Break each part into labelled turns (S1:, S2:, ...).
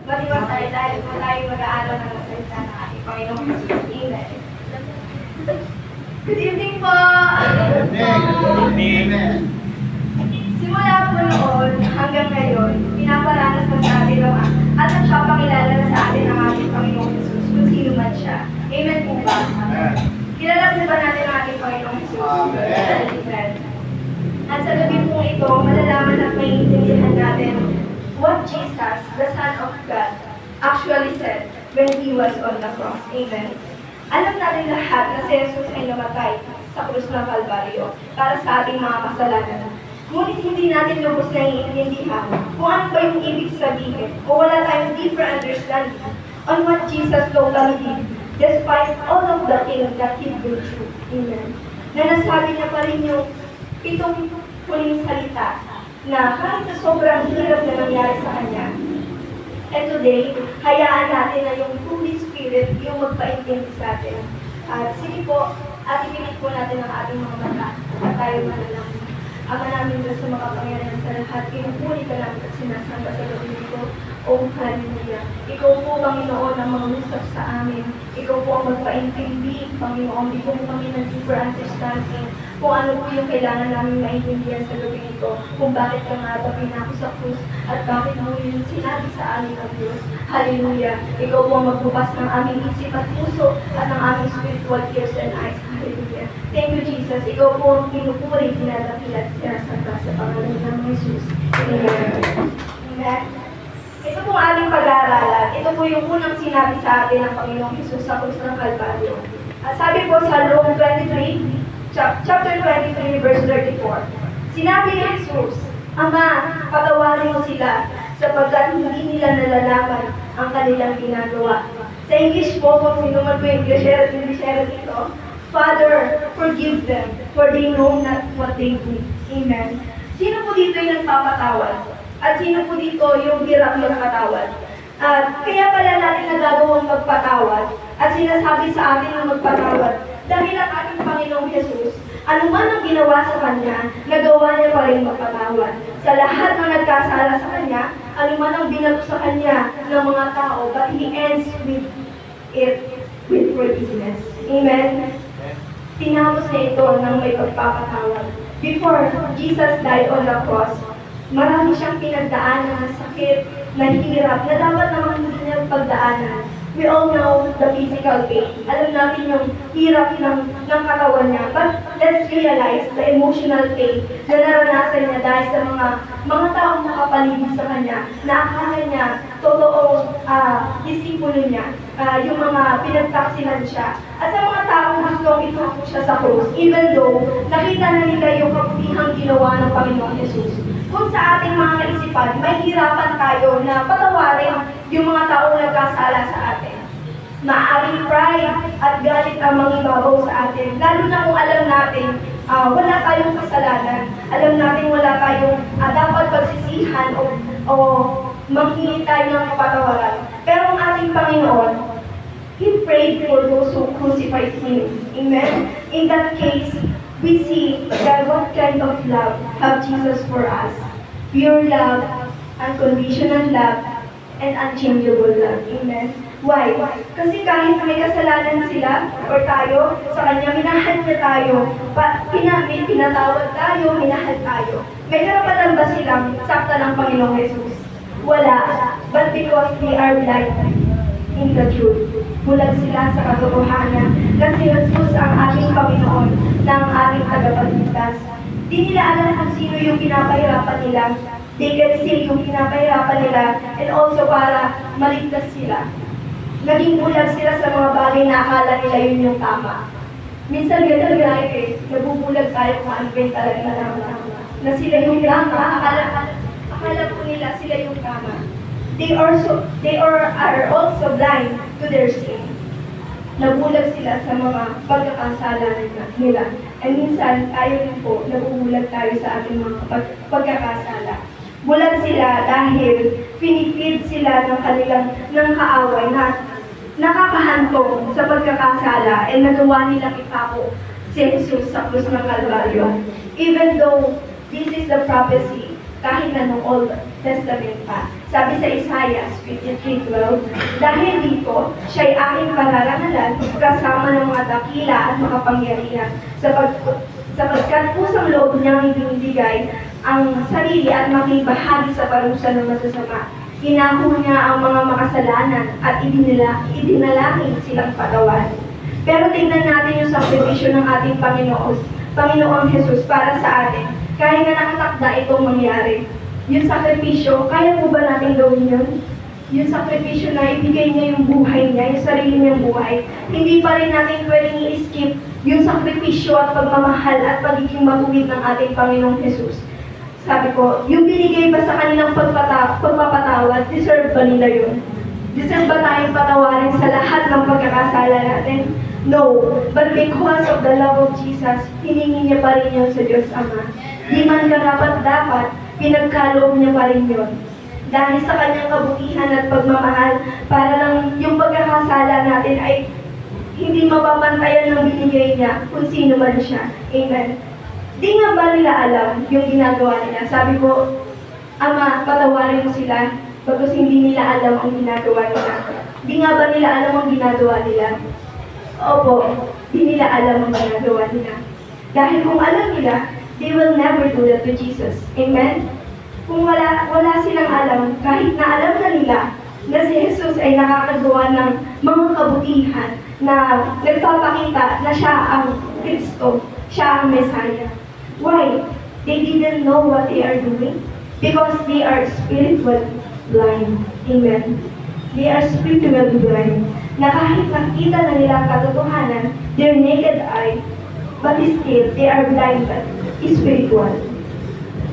S1: Matiwasay dahil po tayo mag-aaral ng salita ng ating Panginoong Jesus. Amen. Good evening po!
S2: Amen.
S1: Simula po noon hanggang ngayon, pinaparanas ng sa atin naman at nagpapakilala na sa atin ang ating Panginoong Jesus kung sino man siya. Amen po ba? Kilala po ba natin ang ating Panginoong Jesus?
S2: Amen.
S1: At sa gabi po ito, malalaman at maiintindihan natin what Jesus, the Son of God, actually said when He was on the cross. Amen. Alam natin lahat na si Jesus ay namatay sa krus ng Kalbaryo para sa ating mga kasalanan. Ngunit hindi natin lubos na iintindihan kung ano ba yung ibig sabihin o wala tayong deeper understanding on what Jesus totally did despite all of the things that He went through. Amen. Na nasabi niya pa rin yung pitong huling salita na kahit sa sobrang hirap na nangyari sa Kanya, and today, hayaan natin na yung Holy Spirit yung magpaintindi sa atin. At sige po, at ipilit po natin ang ating mga mata at tayo manalangin. Ama namin Diyos sa makapangyarihan sa lahat, pinupuri ka namin at sinasamba sa gabi nito. O hallelujah. Ikaw po, Panginoon, ang mangusap sa amin. Ikaw po ang magpaintindi, Panginoon. Bigyan mo kami ng deeper understanding kung ano po yung kailangan namin maintindihan sa gabi nito. Kung bakit ka nga ba pinako sa krus at bakit mo yung sinabi sa amin ng Diyos. Hallelujah. Ikaw po ang magbukas ng aming isip at puso at ng aming spiritual ears and eyes. Hallelujah. Thank you, Jesus. Ikaw po ang pinupuri, pinadakilat sa pangalan ng Jesus. Amen. Amen. Ito po ang ating pag-aaralan. Ito po yung unang sinabi sa atin ng Panginoong Jesus sa krus ng Kalbaryo. At sabi po sa Luke 23, chapter 23, verse 34. Sinabi ni Jesus, Ama, patawarin mo sila sapagkat hindi nila nalalaman ang kanilang ginagawa. Sa English po, kung sino man po yung English dito, Father, forgive them, for they know not what they do. Amen. Sino po dito yung nagpapatawad? At sino po dito yung hirap yung katawad? At kaya pala natin nagagawang magpatawad at sinasabi sa atin na magpatawad dahil ang ating Panginoong Jesus, anuman ang ginawa sa Kanya, nagawa niya pa rin magpatawad. Sa lahat ng nagkasala sa Kanya, anuman ang binato sa Kanya ng mga tao, but He ends with it with forgiveness. Amen? Tinapos niya ito ng may pagpapatawad. Before Jesus died on the cross, marami siyang pinagdaanan na sakit, na hirap, na dapat naman hindi niya pagdaanan. We all know the physical pain. Alam natin yung hirap ng katawan niya. But let's realize the emotional pain na naranasan niya dahil sa mga taong nakapaligid sa kanya, na akala niya, totoong disipulo niya, yung mga pinagtaksilan siya. At sa mga taong gustong itutok siya sa krus, even though nakita na nila yung kabutihang ginawa ng Panginoong Jesus. Kung sa ating mga kaisipan, may hirapan tayo na patawarin yung mga taong nagkasala sa atin. Maaaring pride at galit ang mangibabaw sa atin. Lalo na kung alam natin, wala tayong kasalanan. Alam natin wala tayong dapat pagsisihan o manghingi tayo ng kapatawaran. Pero ang ating Panginoon, He prayed for those who crucified Him. Amen? In that case, we see that what kind of love have Jesus for us. Pure love, unconditional love, and unchangeable love. Amen? Why? Kasi kahit may kasalanan sila or tayo, sa Kanya, minahal niya tayo. Pinatawad tayo, minahal tayo. May karapatan ba silang sakta ng Panginoong Jesus? Wala. But because they are blind in the truth. Bulag sila sa katotohanan na si Jesus ang ating Panginoon na ang ating tagapagligtas. Di nila alam kung sino yung pinapahirapan nila. They can say yung pinapahirapan nila and also para maligtas sila. Naging bulag sila sa mga bagay na akala nila yun yung tama. Minsan ganun nabubulag tayo kung ano ba talaga na tama. Na sila yung tama, akala po nila sila yung tama. They are also blind to their sin. Nabulag sila sa mga pagkakasala nila. And minsan, tayo rin po, nabubulag tayo sa ating mga pagkakasala. Bulag sila dahil pinipid sila ng kaaway na nakakahantong sa pagkakasala and nagawa nilang ipako si Jesus sa krus ng Kalbaryo. Even though this is the prophecy, kahit na noong Testament pa. Sabi sa Isaiah 53:12, dahil dito, siya'y aking pararangalan kasama ng mga dakila at makapangyarihan sapagkat pusang loob niyang ibinibigay ang sarili at makibahagi sa parusa ng masasama. Hinako niya ang mga makasalanan at idinalangin silang patawan. Pero tingnan natin yung sakripisyo ng ating Panginoong Jesus para sa atin. Kahit na nakatakda itong mangyari. Yung sakripisyo, kaya po ba natin gawin yun? Yung sakripisyo na ibigay niya yung buhay niya, yung sarili niyang buhay. Hindi pa rin natin pwedeng i-skip yung sakripisyo at pagmamahal at pagiging matuwid ng ating Panginoong Jesus. Sabi ko, yung binigay ba sa kanilang pagpapatawad, deserve ba nila yun? Deserve ba tayong patawarin sa lahat ng pagkakasala natin? No. But because of the love of Jesus, hiningi niya pa rin yun sa Diyos Ama. Di man karapat-dapat, pinagkaloob niya pa rin yun. Dahil sa kanyang kabutihan at pagmamahal, para lang yung pagkakasala natin ay hindi mapapantayan ng binigay niya kung sino man siya. Amen. Di nga ba nila alam yung ginagawa nila? Sabi ko, Ama, patawarin mo sila, bagos hindi nila alam ang ginagawa nila. Di nga ba nila alam ang ginagawa nila? Opo, di nila alam ang ginagawa nila. Dahil kung alam nila, they will never do that to Jesus. Amen? Kung wala silang alam, kahit na alam na nila na si Jesus ay nakakagawa ng mga kabutihan na nagpapakita na siya ang Kristo, siya ang Messiah. Why? They didn't know what they are doing because they are spiritually blind. Amen? They are spiritually blind. Na kahit nakita na nila ang katotohanan, their naked eye, but still, they are blind but spiritual.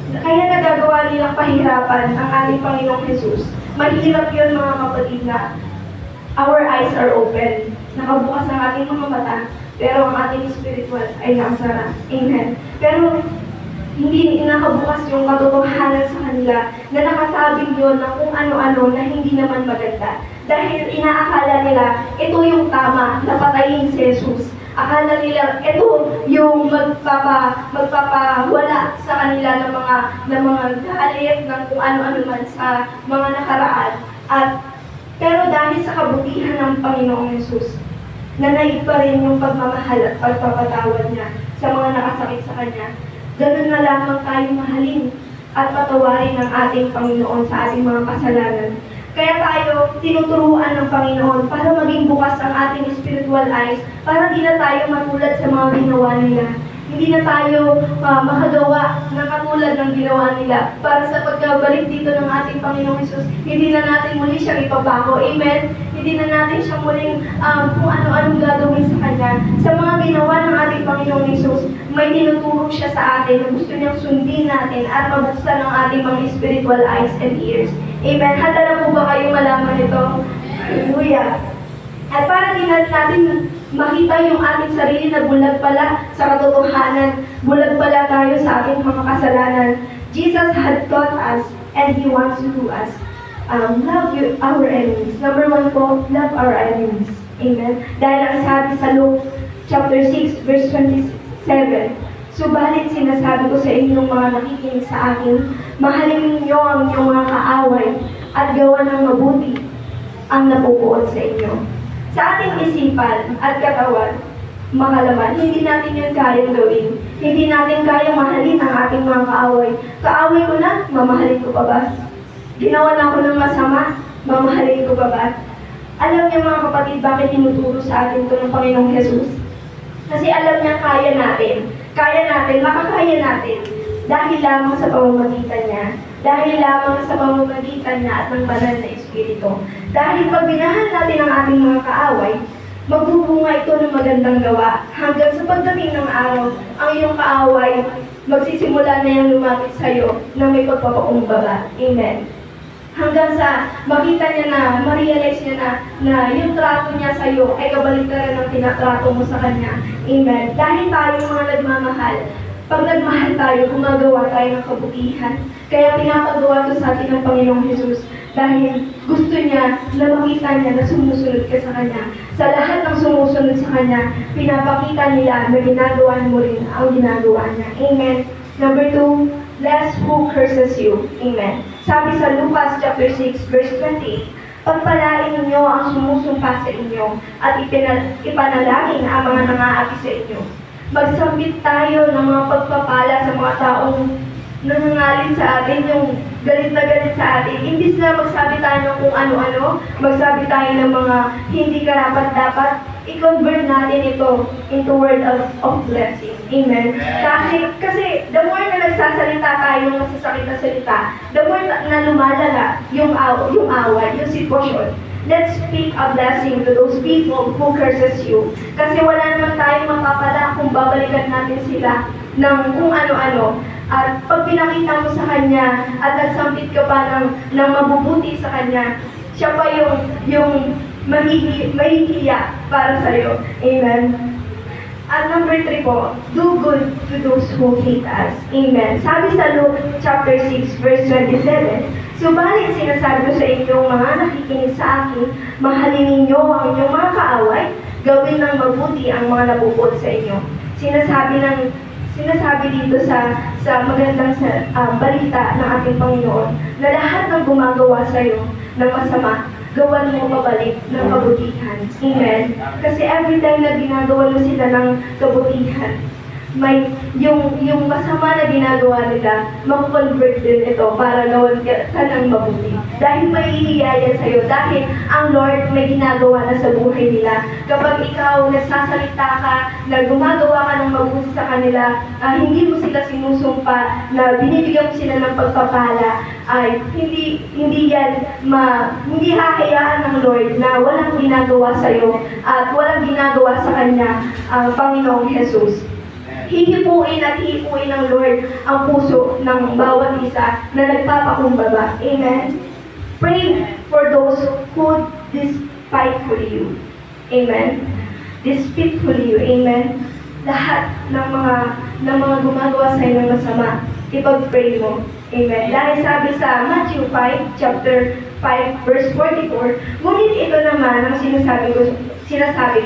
S1: Kaya nagagawa nilang pahirapan ang ating Panginoong Jesus. Mahirap yun mga kapatid na our eyes are open. Nakabukas ang ating mga mata, pero ang ating spiritual ay nakasara. Amen. Pero hindi nakabukas yung katotohanan sa kanila na nakasabing yun ng kung ano-ano na hindi naman maganda. Dahil inaakala nila, ito yung tama na patayin si Jesus. Akala nila, ito yung magpapawala sa kanila ng mga galit, ng kung ano-ano man sa mga nakaraan. Pero dahil sa kabutihan ng Panginoong Jesus, nanaig pa rin yung pagmamahal at pagpapatawad niya sa mga nakasakit sa Kanya. Ganun na lamang tayong mahalin at patawarin ng ating Panginoon sa ating mga kasalanan. Kaya tayo tinuturuan ng Panginoon para maging bukas ang ating spiritual eyes, para di na tayo matulad sa mga ginawa nila. Hindi na tayo makagawa ng katulad ng ginawa nila. Para sa pagbalik dito ng ating Panginoong Hesus, hindi na natin muli siyang ipapako. Amen? Hindi na natin siyang muling kung ano-anong gagawin sa Kanya. Sa mga ginawa ng ating Panginoong Hesus, may tinuturo siya sa atin na gusto niyang sundin natin at mabuksan ang ating mga spiritual eyes and ears. Amen? Handa na po ba kayong malaman ito? Hallelujah! At para din natin makita yung ating sarili na bulag pala sa katotohanan, bulag pala tayo sa ating mga kasalanan. Jesus had taught us and He wants to do us. Love our enemies. Number 1 po, love our enemies. Amen? Dahil ang sabi sa Luke chapter 6, verse 27, subalit sinasabi ko sa inyong mga nakikinig sa akin, mahalin ninyo ang inyong mga kaaway at gawa ng mabuti ang napupuot sa inyo. Sa ating isipan at katawan, mga laman, hindi natin yun kayang gawin. Hindi natin kayang mahalin ang ating mga kaaway. Kaaway ko na, mamahalin ko pa ba? Ginawa na ako ng masama, mamahalin ko pa ba? Alam niyo mga kapatid, bakit tinuturo sa atin ito ng Panginoong Jesus? Kasi alam niya kaya natin, makakaya natin. Dahil lamang sa pamamagitan niya. Dahil lamang sa pamamagitan niya at ng banal na Espiritu. Dahil pag binahal natin ang ating mga kaaway, magbubunga ito ng magandang gawa. Hanggang sa pagdating ng araw, ang iyong kaaway, magsisimula na yung lumapit sa iyo na may pagpapakumbaba. Amen. Hanggang sa makita niya na, ma-realize niya na yung trato niya sa iyo ay kabaliktaran ng tinatrato mo sa kanya. Amen. Dahil tayo mga nagmamahal, pag nagmahal tayo, gumagawa tayo ng kabutihan. Kaya pinapagawa ito sa atin ng Panginoong Jesus. Dahil gusto niya na makita niya na sumusunod ka sa Kanya. Sa lahat ng sumusunod sa Kanya, pinapakita nila na ginagawa mo rin ang ginagawa niya. Amen. Number 2, bless who curses you. Amen. Sabi sa Lucas chapter 6, verse 28, pagpalain ninyo ang sumusumpa sa inyo at ipanalangin ang mga nangaapi sa inyo. Magsambit tayo ng mga pagpapala sa mga taong nangangalit sa atin, yung galit na galit sa atin. Imbis na magsabi tayo ng kung ano-ano, magsabi tayo ng mga hindi karapat-dapat, i-convert natin ito into word of blessing. Amen. Kasi the more na nagsasalita tayo ng masasakit na salita, the more na lumalala yung away, yung sitwasyon. Let's speak a blessing to those people who curses you. Kasi wala naman tayong mapapala kung babalikan natin sila ng kung ano-ano. At pag pinakita mo sa kanya at nagsampit ka pa ng mabubuti sa kanya, siya pa yung mahihiya para sa'yo. Amen. At number 3 po, do good to those who hate us. Amen. Sabi sa Luke chapter 6, verse 27, subalit sinasabi ko sa inyong mga nakikinig sa akin, mahalin ninyo ang inyong mga kaaway, gawin ng mabuti ang mga nabubot sa inyo. Sinasabi dito sa magandang balita ng ating Panginoon na lahat ng gumagawa sa iyo ng masama, gawan mo pabalik ng kabutihan. Amen. Kasi every time na ginagawa mo sila ng kabutihan, may yung masama na ginagawa nila, mag-convert din ito para gawan ka ng mabuti. Dahil mahihiya yan sa'yo. Dahil ang Lord may ginagawa na sa buhay nila. Kapag ikaw nagsasalita ka, na gumagawa ka ng mabuti sa kanila, hindi mo sila sinusumpa, na binibigyan mo sila ng pagpapala, ay hindi hahayaan ng Lord na walang ginagawa sa'yo at walang ginagawa sa Kanya ang Panginoong Jesus. Hihipuin at hihipuin ng Lord ang puso ng bawat isa na nagpapakumbaba. Amen? Pray for those who despitefully you. Amen? Despitefully you. Amen? Lahat ng mga gumagawa sa iyo ng masama, ipag-pray mo. Amen? Dahil sabi sa Matthew 5, chapter 5, verse 44, ngunit ito naman ang sinasabi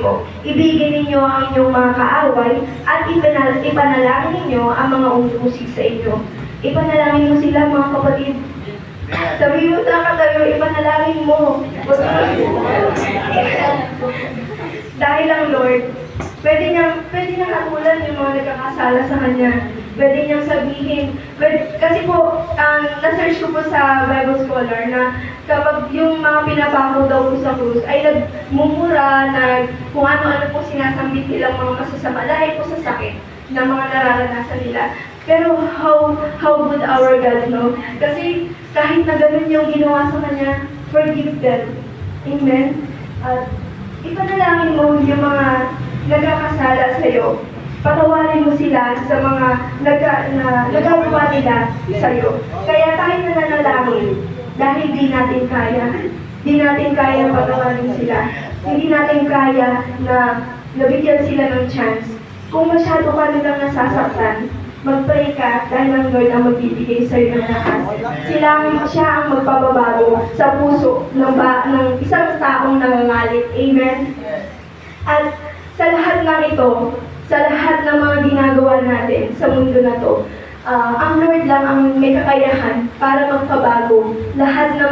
S1: ko, ibigin ninyo ang inyong mga kaaway at ipanalangin ninyo ang mga umusig sa inyo. Ipanalangin mo sila, mga kapatid. Sabi mo sa katayo, ipanalangin mo. Dahil ang Lord, pwede niyang atulan yung mga nagkakasala sa Kanya. Pwede niyang sabihin, kasi po, na-search ko po sa Bible Scholar na kapag yung mga pinapako daw po sa krus ay nagmumura na kung ano-ano po sinasambit nilang mga masasama dahil po sa sakit na mga nararanasan nila. Pero how good our God, no? Kasi kahit na ganun yung ginawa sa Kanya, forgive them. Amen? At ipanalangin mo yung mga nagkakasala sa iyo. Patawarin mo sila sa mga nagagawa nila sa iyo. Kaya kahit na nanalangin, dahil di natin kaya patawarin sila. Hindi natin kaya na nabigyan sila ng chance. Kung masyado ka nilang nasasaktan, mag-pray ka dahil ang Lord ang magbibigay sa iyo ng lakas. Siya ang magpapabago sa puso ng isang taong nangangalit. Amen? At sa lahat ng ito, sa lahat ng mga ginagawa natin sa mundo na to, ang Lord lang ang may kakayahan para magpabago lahat ng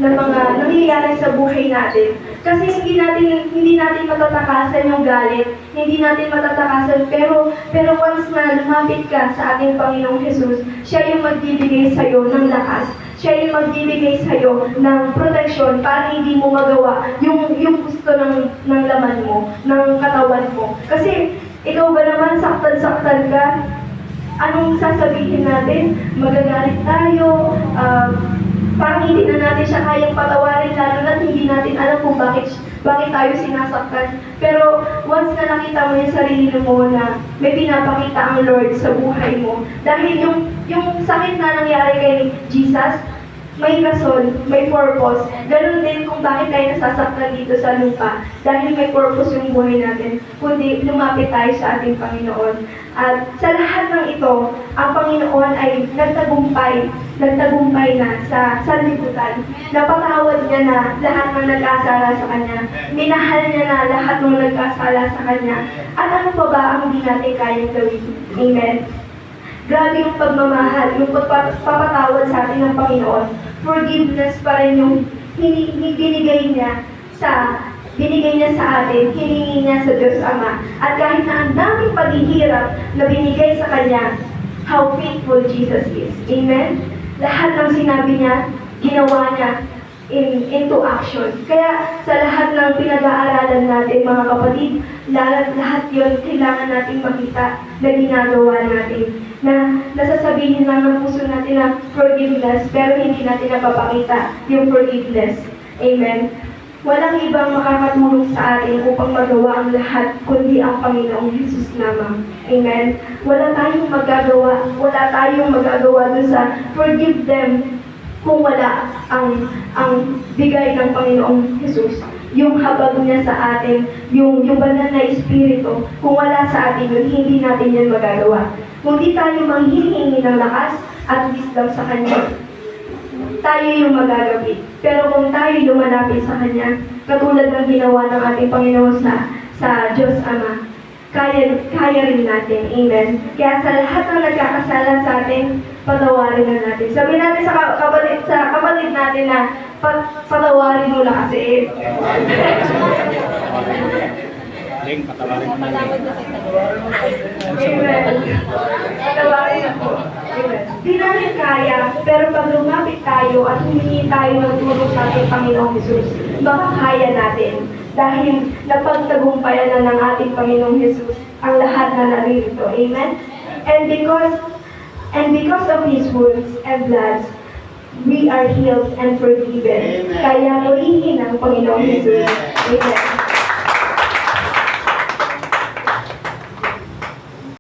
S1: mga nangyayari sa buhay natin. Kasi hindi natin matatakasan yung galit, hindi natin matatakasan, pero once na lumapit ka sa ating Panginoong Jesus, siya yung magbibigay sa iyo ng lakas. Siya yung magbibigay sa iyo ng proteksyon para hindi mo magawa yung gusto ng laman mo, ng katawan mo. Kasi ikaw ba naman, saktan-saktan ka? Anong sasabihin natin? Magagalit tayo, parang hindi na natin siya kayang patawarin, lalo na hindi natin alam kung bakit tayo sinasaktan. Pero once na nakita mo yung sarili mo na may pinapakita ang Lord sa buhay mo, dahil yung sakit na nangyari kay Jesus, may rason, may purpose. Ganun din kung bakit tayo nasasaktan dito sa lupa. Dahil may purpose yung buhay natin, kundi lumapit tayo sa ating Panginoon. At sa lahat ng ito, ang Panginoon ay nagtagumpay na sa sanlibutan. Napatawad niya na lahat ng nag-asala sa Kanya. Minahal niya na lahat ng nag-asala sa Kanya. At ano pa ba ang hindi natin kayang gawin? Amen. Grabe yung pagmamahal, yung pagpapatawad sa atin ng Panginoon. Forgiveness pa rin yung binigay niya sa atin, hiningi niya sa Diyos Ama. At kahit na ang daming paghihirap na binigay sa Kanya, how faithful Jesus is. Amen? Lahat ng sinabi niya, ginawa niya into action. Kaya sa lahat ng pinag-aaralan natin, mga kapatid, lahat yun kailangan natin makita na ginagawa natin. Na nasasabihin lang ng puso natin na forgiveness, pero hindi natin napapakita yung forgiveness. Amen? Walang ibang makakatulong sa atin upang magawa ang lahat kundi ang Panginoong Jesus lamang. Amen? Wala tayong magagawa dun sa forgive them kung wala ang bigay ng Panginoong Jesus. Yung habag niya sa atin, yung banal na Espiritu, kung wala sa atin yun, hindi natin yan magagawa. Kung di tayo manghihingi ng lakas at wisdom sa Kanya, tayo yung magagawin. Pero kung tayo lumalapit sa Kanya, katulad ng ginawa ng ating Panginoon sa Diyos Ama, kaya rin natin. Amen. Kaya sa lahat ng nagkakasala sa atin, patawarin na natin. Sabihin natin sa kapatid natin na patawarin mo na kasi.
S2: Ling, patawarin mo na.
S1: Amen. Patawarin na po. Amen. Di natin kaya, pero pag lumapit tayo at humingi tayo ng tulong sa ating Panginoong Jesus, baka kaya natin. Dahil napagtagumpayan na ng ating Panginoong Jesus ang lahat na naririto. Amen? And because of His wounds and blood, we are healed and forgiven.
S2: Amen.
S1: Kaya purihin ang Panginoong Jesus. Amen.